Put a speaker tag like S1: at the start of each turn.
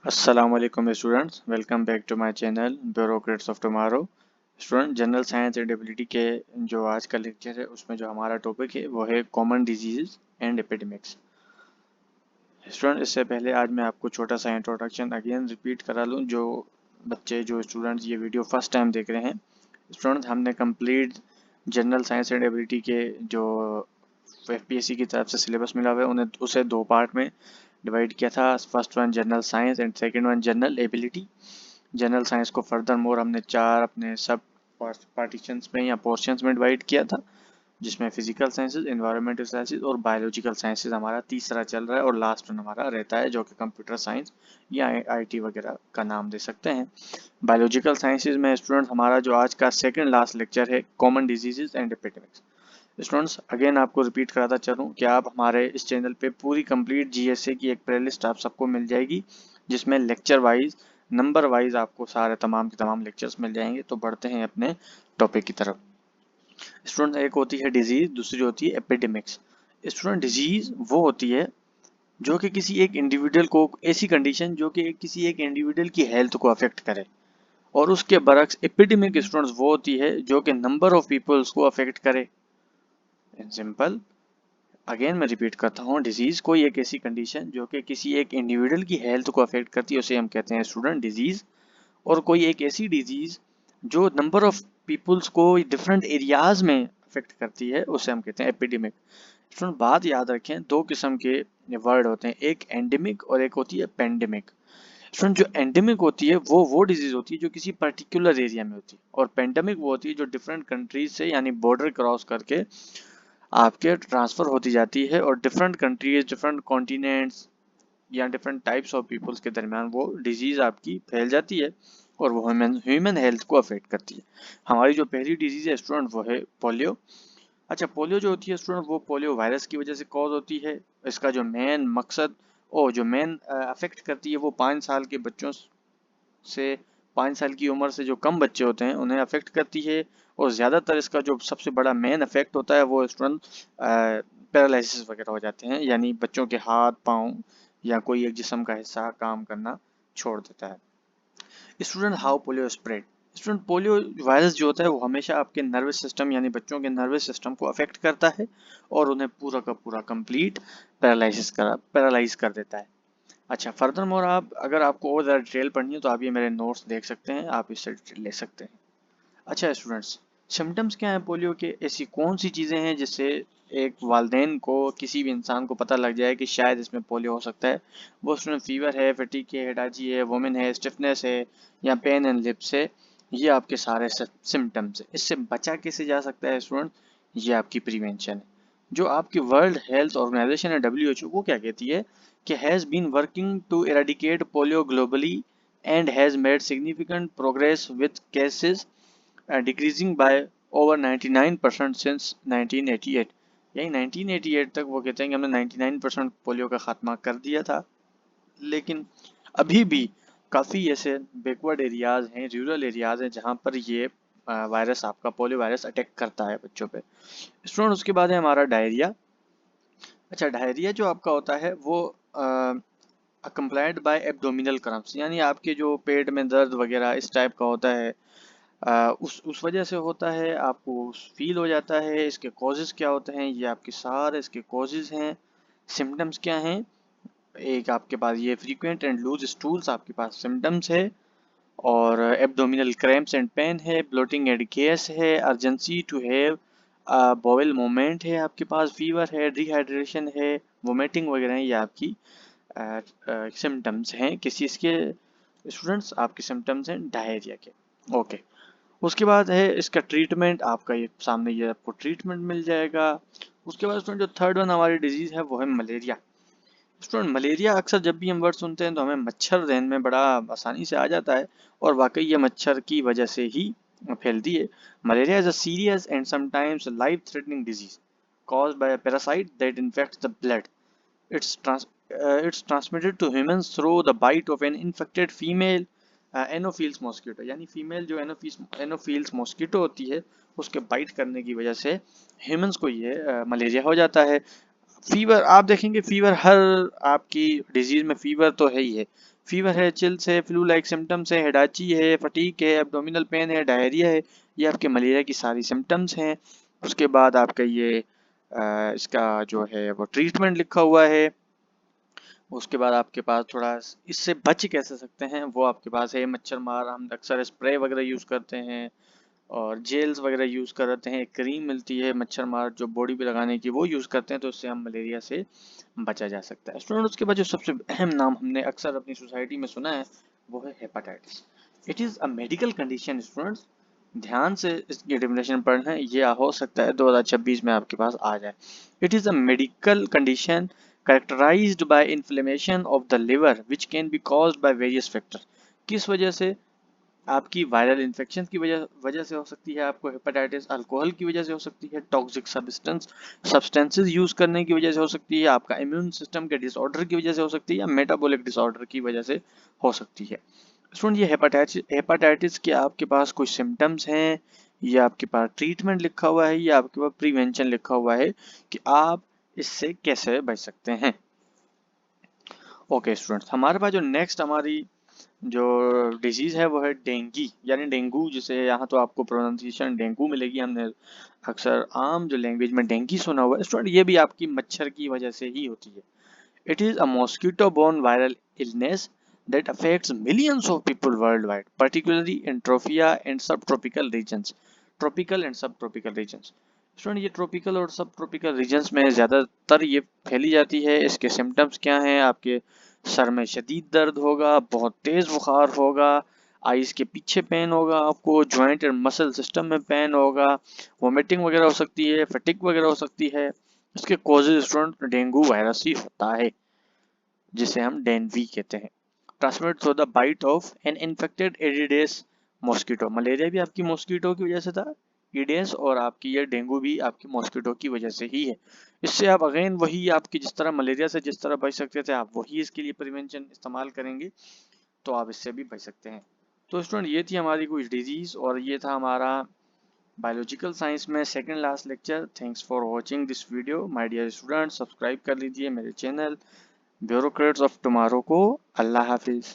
S1: अस्सलाम वालेकुम students, welcome back to my channel bureaucrats of tomorrow. Student, general science and ability के जो आज का लेक्चर है उसमें जो हमारा टॉपिक है वो है common disease and epidemics. Student, इससे पहले आज मैं आपको छोटा सा इंट्रोडक्शन अगेन रिपीट करा लूँ। जो स्टूडेंट्स ये वीडियो फर्स्ट टाइम देख रहे हैं, स्टूडेंट हमने complete general science and ability के जो एफपीएससी की तरफ से सिलेबस मिला हुआ है उन्हें उसे दो पार्ट में डिवाइड किया था। First one general science and second one general ability. General science को फर्दर मोर हमने चार अपने सब पार्टीशंस में या पोर्शंस में डिवाइड किया था, जिसमें फिजिकल साइंसेज, एनवायरमेंटल साइंसेज और बायोलॉजिकल साइंसेज हमारा तीसरा चल रहा है, और लास्ट वन हमारा रहता है जो कि कंप्यूटर साइंस या आईटी वगैरह का नाम दे सकते हैं। बायोलॉजिकल साइंसेज में स्टूडेंट हमारा जो आज का सेकंड लास्ट लेक्चर है common diseases and epidemics. Students, again आपको रिपीट कराता चलूँ कि आप हमारे इस चैनल पे पूरी कंप्लीट जीएसए की एक प्लेलिस्ट आप सबको मिल जाएगी, जिसमें लेक्चर वाइज नंबर वाइज आपको सारे तमाम के तमाम लेक्चर्स मिल जाएंगे। तो बढ़ते हैं अपने टॉपिक की तरफ। स्टूडेंट, एक होती है डिजीज, दूसरी होती है एपिडेमिक्स। स्टूडेंट, डिजीज वो होती है जो कि किसी एक इंडिविजुअल को, ऐसी कंडीशन जो कि किसी एक इंडिविजुअल की हेल्थ को अफेक्ट करे, और उसके बरक्स एपिडेमिक स्टूडेंट्स वो होती है जो कि नंबर ऑफ पीपल्स को अफेक्ट करे। इन सिंपल, अगेन मैं रिपीट करता हूँ, डिजीज कोई एक ऐसी कंडीशन जो कि किसी एक इंडिविजुअल की हेल्थ को अफेक्ट करती है, उसे हम कहते हैं स्टूडेंट डिजीज। और कोई एक ऐसी डिजीज जो नंबर ऑफ पीपल्स को डिफरेंट एरियाज में अफेक्ट करती है, उसे हम कहते हैं एपिडेमिक। स्टूडेंट, बात याद रखें, दो किस्म के वर्ड होते हैं, एक एंडेमिक और एक होती है पेंडेमिक। स्टूडेंट, जो एंडेमिक होती है वो डिजीज होती है जो किसी पर्टिकुलर एरिया में होती है, और पेंडेमिक वो होती है जो डिफरेंट कंट्रीज से यानी बॉर्डर क्रॉस करके आपके ट्रांसफ़र होती जाती है, और डिफरेंट कंट्रीज, डिफरेंट कॉन्टिनेंट्स या डिफरेंट टाइप्स ऑफ पीपल्स के दरमियान वो डिजीज़ आपकी फैल जाती है, और वो ह्यूमन हेल्थ को अफेक्ट करती है। हमारी जो पहली डिजीज़ है स्टूडेंट वो है पोलियो। अच्छा, पोलियो जो होती है स्टूडेंट वो पोलियो वायरस की वजह से कॉज होती है। इसका जो मेन मकसद और जो मेन अफेक्ट करती है वो 5 साल के बच्चों से, 5 साल की उम्र से जो कम बच्चे होते हैं उन्हें अफेक्ट करती है। और ज़्यादातर इसका जो सबसे बड़ा मेन इफेक्ट होता है वो स्टूडेंट पैरालिसिस वगैरह हो जाते हैं, यानी बच्चों के हाथ पाँव या कोई एक जिस्म का हिस्सा काम करना छोड़ देता है। Student, how polio spread. Student, polio virus जो होता है वो हमेशा आपके नर्वस सिस्टम यानी बच्चों के नर्वस सिस्टम को अफेक्ट करता है, और उन्हें पूरा का पूरा कंप्लीट पैरालाइज कर देता है। अच्छा, फर्दर मोर आप, अगर आपको और ज़्यादा डिटेल पढ़नी है तो आप ये मेरे नोट्स देख सकते हैं, आप इससे डिटेल ले सकते हैं। अच्छा स्टूडेंट्स, सिम्टम्स क्या हैं पोलियो के? ऐसी कौन सी चीज़ें हैं जिससे एक वालदेन को, किसी भी इंसान को पता लग जाए कि शायद इसमें पोलियो हो सकता है? वो स्टूडेंट फीवर है, फटीग है, हेडाजी है, वोमिन है, स्टिफनेस है, या पेन एंड लिप्स है। ये आपके सारे सिम्टम्स है। इससे बचा कैसे जा सकता है स्टूडेंट? ये आपकी प्रिवेंशन है। जो आपकी वर्ल्ड हेल्थ ऑर्गेनाइजेशन है WHO, वो क्या कहती है कि has been working to eradicate polio globally and has made significant progress with cases decreasing by over 99% since 1988। यही 1988 तक वो कहते हैं कि हमने 99% पोलियो का खात्मा कर दिया था, लेकिन अभी भी काफ़ी ऐसे बैकवर्ड एरियाज हैं, रूरल एरियाज हैं, जहाँ पर ये वायरस, आपका पोलियो वायरस अटैक करता है बच्चों पे। स्टूडेंट, उसके बाद है हमारा डायरिया। अच्छा, डायरिया जो आपका होता है वो अकम्प्लाइड बाय एब्डोमिनल क्रम्प्स, यानी आपके जो पेट में दर्द वगैरह इस टाइप का होता है, उस वजह से होता है, आपको फील हो जाता है। इसके कॉजेज़ क्या होते हैं? ये आपके सारे इसके कॉजेज़ हैं। सिम्टम्स क्या हैं? एक आपके पास ये फ्रीक्वेंट एंड लूज स्टूल्स आपके पास सिम्टम्स है, और एब्डोमिनल क्रैम्प्स एंड पेन है, ब्लोटिंग एंड गैस है, urgency to have bowel movement है, आपके पास फीवर है, डिहाइड्रेशन है, वोमिटिंग वगैरह है। ये आपकी सिम्टम्स हैं किस चीज़ के स्टूडेंट्स? आपके सिम्टम्स हैं डायरिया के। ओके, उसके बाद है इसका ट्रीटमेंट, आपका ये सामने ये आपको ट्रीटमेंट मिल जाएगा। उसके बाद स्टूडेंट जो थर्ड वन हमारी डिजीज़ है वो है मलेरिया। स्टूडेंट, मलेरिया अक्सर जब भी हम वर्ड सुनते हैं तो हमें मच्छर ज़हन में बड़ा आसानी से आ जाता है, और वाकई ये मच्छर की वजह से ही फैलती है। Malaria is a serious and sometimes life threatening disease caused by a parasite that infects the blood. It's it's transmitted to humans through the bite of an infected female Anopheles mosquito, यानी female जो Anopheles mosquito होती है उसके bite करने की वजह से humans को ये मलेरिया हो जाता है। फीवर आप देखेंगे, फीवर हर आपकी डिजीज में फीवर तो है ही है। फीवर है, चिल्स है, फ्लू लाइक सिम्टम्स है, हेडाची है, फटीक है, एब्डोमिनल पेन है, डायरिया है, ये आपके मलेरिया की सारी सिम्टम्स हैं। उसके बाद आपका ये इसका जो है वो ट्रीटमेंट लिखा हुआ है। उसके बाद आपके पास थोड़ा इससे बच कैसे सकते हैं वो आपके पास है। मच्छर मार हम अक्सर स्प्रे वगैरह यूज़ करते हैं और जेल्स वगैरह यूज़ करते हैं। एक क्रीम मिलती है मच्छर मार जो बॉडी पे लगाने की, वो यूज़ करते हैं, तो इससे हम मलेरिया से बचा जा सकता है। स्टूडेंट उसके बाद जो सबसे अहम नाम हमने अक्सर अपनी सोसाइटी में सुना है वो है hepatitis. It is a medical condition students, ध्यान से इसकी डेफिनेशन पढ़ना है, ये हो सकता है 2026 में आपके पास आ जाए। It is a medical condition characterized by inflammation of the liver which can be caused by various factors। किस वजह से? आपकी वायरल इन्फेक्शन की वजह वजह से हो सकती है आपको हेपेटाइटिस, अल्कोहल की वजह से हो सकती है, टॉक्सिक सब्सटेंसेस यूज करने की वजह से हो सकती है, आपका इम्यून सिस्टम के डिसऑर्डर की वजह से हो सकती है, या मेटाबॉलिक डिसऑर्डर की वजह से हो सकती है। स्टूडेंट ये हेपेटाइटिस के आपके पास कुछ सिम्टम्स हैं, या आपके पास ट्रीटमेंट लिखा हुआ है, या आपके पास प्रिवेंशन लिखा हुआ है कि आप इससे कैसे बच सकते हैं। ओके स्टूडेंट्स, हमारे पास जो नेक्स्ट हमारी जो डिजीज है वो है डेंगी यानी डेंगू, जिसे यहाँ तो आपको प्रोनाउंसिएशन डेंगू मिलेगी। हमने अक्सर आम जो लैंग्वेज में डेंगी सुना हुआ है स्टूडेंट, ये भी आपकी मच्छर की वजह से ही होती है। It is a mosquito borne viral illness that affects millions of people worldwide, particularly in tropia and subtropical regions. Tropical and subtropical regions. Student ये ट्रॉपिकल और सब ट्रॉपिकल रीजन्स में ज़्यादातर ये फैली जाती है। इसके सिम्टम्स क्या हैं? आपके सर में शदीद दर्द होगा, बहुत तेज़ बुखार होगा, आइज़ के पीछे पेन होगा, आपको जॉइंट एंड मसल सिस्टम में पेन होगा, वोमिटिंग वगैरह हो सकती है, फटिक वगैरह हो सकती है। इसके कॉजेज स्टूडेंट डेंगू वायरस ही होता है, जिसे हम डेंवी कहते हैं। Transmit through the bite of an infected Aedes mosquito. Malaria भी आपकी मॉस्किटो की वजह से था, ईडेस, और आपकी ये डेंगू भी आपकी मॉस्किटो की वजह से ही है। इससे आप अगेन वही आपकी जिस तरह मलेरिया से जिस तरह बच सकते थे, आप वही इसके लिए प्रिवेंशन इस्तेमाल करेंगे तो आप इससे भी बच सकते हैं। तो स्टूडेंट ये थी हमारी कुछ डिजीज, और ये था हमारा बायोलॉजिकल साइंस में second last lecture. Thanks for watching this video my dear student. Subscribe कर लीजिए मेरे चैनल ब्यूरोक्रेट्स ऑफ टुमारो को। अल्लाह हाफिज़।